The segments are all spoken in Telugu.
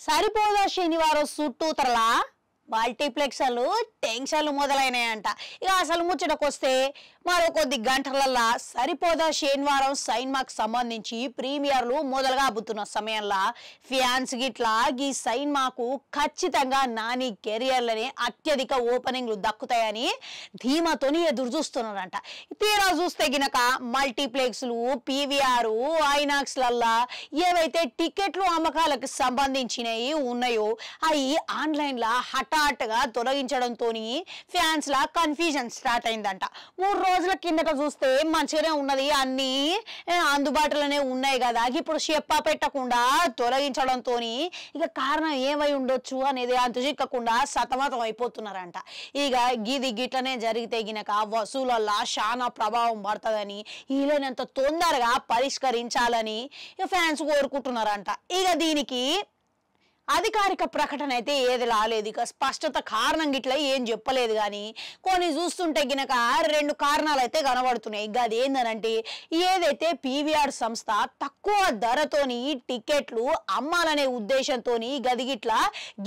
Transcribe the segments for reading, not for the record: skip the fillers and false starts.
సరిపోదా శనివారం చుట్టూతరలా మల్టీప్లెక్స్లు టెన్షన్లు మొదలైనాయంట. ఇక అసలు ముచ్చటకొస్తే మరో కొద్ది గంటలల్లా సరిపోదా శనివారం సైన్మాకు సంబంధించి ప్రీమియర్లు మొదలుగా అబ్బుతున్న సమయంలో ఫ్యాన్స్ గిట్లా ఈ సైన్మాకు ఖచ్చితంగా నాని కెరియర్లనే అత్యధిక ఓపెనింగ్లు దక్కుతాయని ధీమాతోని ఎదురు చూస్తున్నారంట. తీరా చూస్తే గినక మల్టీప్లెక్స్లు పీవీఆర్ ఐనాక్స్లల్లా ఏవైతే టికెట్లు అమ్మకాలకు సంబంధించినవి ఉన్నాయో అవి ఆన్లైన్లో హఠాత్తుగా తొలగించడంతో ఫ్యాన్స్ లా కన్ఫ్యూజన్ స్టార్ట్ అయిందంట. 3 రోజుల కిందట చూస్తే మంచిగానే ఉన్నది, అన్ని అందుబాటులోనే ఉన్నాయి కదా, ఇప్పుడు చెప్పా పెట్టకుండా తొలగించడంతో ఇక కారణం ఏమై ఉండొచ్చు అనేది అంతుచిక్కకుండా సతమతం అయిపోతున్నారంట. ఇక గిది గిట్లనే జరిగితే గినక వసూలల్లా చాలా ప్రభావం పడుతుందని వీలైనంత తొందరగా పరిష్కరించాలని ఫ్యాన్స్ కోరుకుంటున్నారంట. ఇక దీనికి అధికారిక ప్రకటన అయితే ఏది రాలేదు, ఇక స్పష్టత కారణం గిట్లా ఏం చెప్పలేదు. కానీ కొన్ని చూస్తుంటే గినక 2 కారణాలు అయితే కనబడుతున్నాయి. అది ఏందనంటే ఏదైతే పీవీఆర్ సంస్థ తక్కువ ధరతోని టికెట్లు అమ్మాలనే ఉద్దేశంతో గది గిట్లా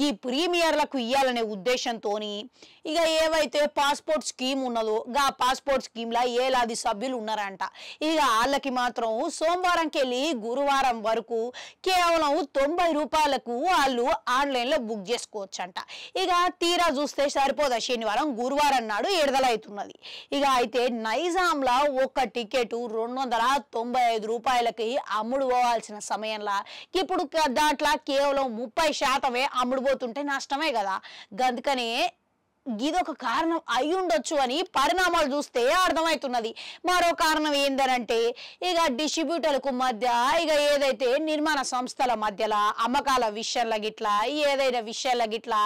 ఈ ప్రీమియర్లకు ఇవ్వాలనే ఉద్దేశంతో ఇక ఏవైతే పాస్పోర్ట్ స్కీమ్ ఉన్నదో ఆ పాస్పోర్ట్ స్కీమ్లో ఏలాది సభ్యులు ఉన్నారంట. ఇక వాళ్ళకి మాత్రం సోమవారంకి వెళ్ళి గురువారం వరకు కేవలం 90 రూపాయలకు ఆన్లైన్లో బుక్ చేసుకోవచ్చు అంట. ఇక తీరా చూస్తే సరిపోదా శనివారం గురువారం నాడు విడుదలవుతున్నది. ఇక అయితే నైజాంలో ఒక టికెట్ 295 రూపాయలకి అమ్ముడు పోవాల్సిన సమయంలో ఇప్పుడు దాంట్లో కేవలం 30% అమ్ముడు పోతుంటే నష్టమే కదా. అందుకనే ఇదొక కారణం అయి ఉండొచ్చు అని పరిణామాలు చూస్తే అర్థమవుతున్నది. మరో కారణం ఏందనంటే ఇక డిస్ట్రిబ్యూటర్లకు మధ్య ఇక ఏదైతే నిర్మాణ సంస్థల మధ్యలో అమ్మకాల విషయంలో గిట్లా ఏదైనా విషయాల గిట్లా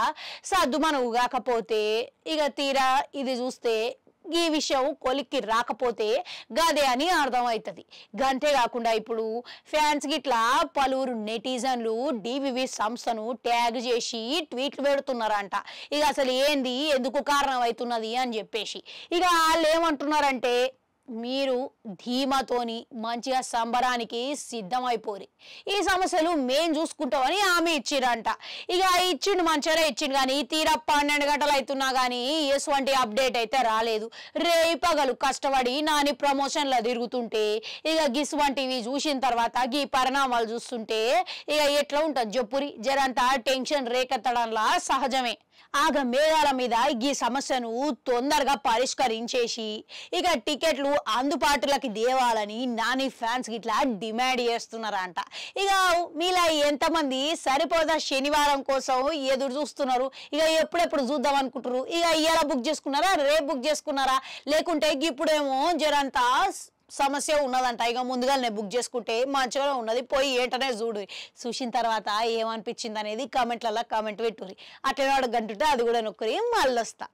సద్దుమనువు కాకపోతే ఇక తీరా ఇది చూస్తే ఈ విషయం కొలిక్కి రాకపోతే గదే అని అర్థమవుతుంది. గంతే కాకుండా ఇప్పుడు ఫ్యాన్స్ గిట్లా పలువురు నెటిజన్లు డివివి సంస్థను ట్యాగ్ చేసి ట్వీట్లు పెడుతున్నారంట. ఇక అసలు ఏంది, ఎందుకు కారణం అవుతున్నది అని చెప్పేసి ఇక వాళ్ళు ఏమంటున్నారంటే మీరు ధీమాతోని మంచిగా సంబరానికి సిద్ధమైపోరి, ఈ సమస్యలు మేం చూసుకుంటామని హామీ ఇచ్చిరంట. ఇక ఇచ్చిండు మంచిగానే ఇచ్చిండు, కానీ తీరా 12 గంటలు అవుతున్నా కానీ ఎటువంటి అప్డేట్ అయితే రాలేదు. రేపగలు కష్టపడి నాని ప్రమోషన్లో తిరుగుతుంటే ఇక గిస్వంటివి చూసిన తర్వాత ఈ పరిణామాలు చూస్తుంటే ఇక ఎట్లా ఉంటుంది జప్పురి, జరంతా టెన్షన్ రేకెత్తడంలా సహజమే. ఆగ మేఘాల మీద ఈ సమస్యను తొందరగా పరిష్కరించేసి ఇక టికెట్లు అందుబాటులోకి దేవాలని నాని ఫ్యాన్స్ గిట్లా డిమాండ్ చేస్తున్నారంట. ఇక మీలా ఎంతమంది సరిపోదా శనివారం కోసం ఎదురు చూస్తున్నారు? ఇక ఎప్పుడెప్పుడు చూద్దాం అనుకుంటారు? ఇక ఇవాళ బుక్ చేసుకున్నారా, రేపు బుక్ చేసుకున్నారా, లేకుంటే ఇప్పుడేమో జరంతా సమస్య ఉన్నదంట, ఇక ముందుగానే బుక్ చేసుకుంటే మంచిగా ఉన్నది, పోయి ఏంటనే చూసిన తర్వాత ఏమనిపించింది అనేది కామెంట్లలో కామెంట్ పెట్టుర్రి. అట్లా గంటుంటే అది కూడా నొక్కరి మళ్ళీ వస్తా.